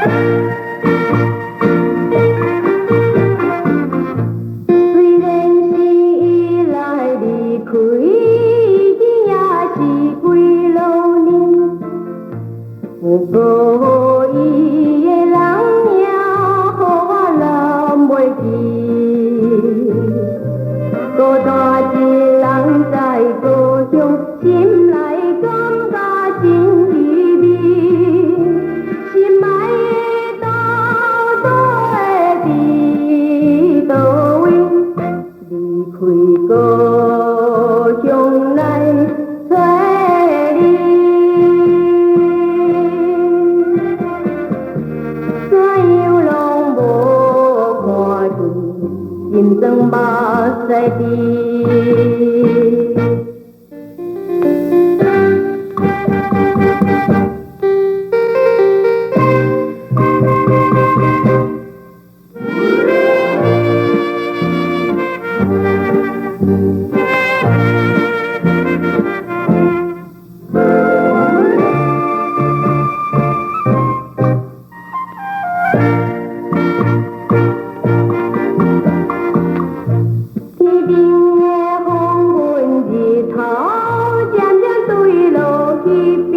虽然是伊来离开，伊也是归老年。有过伊的人名，予我揽袂记。孤单一人在故乡，心内感觉真稀微。心爱的到底伫倒位？离开故乡来找你，怎样拢无看见，心酸目屎滴。天顶的风云日头，渐渐对落去冰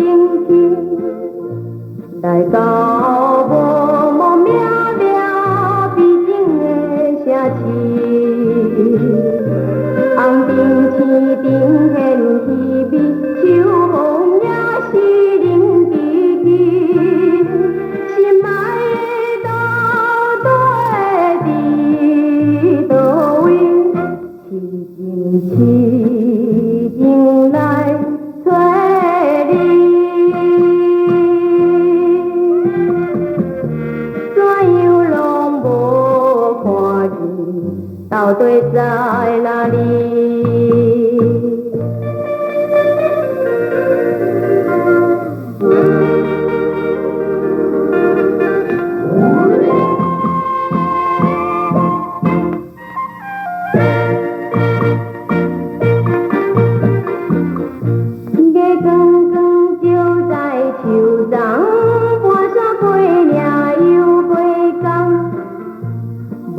去，来到无无名了悲情的城市。红灯青灯现稀微，秋风也是冷吱吱。心爱的到底伫倒位？痴情来找你，怎样拢无看见，到底在哪里？月光光照在树丛，半山过岭又过江，无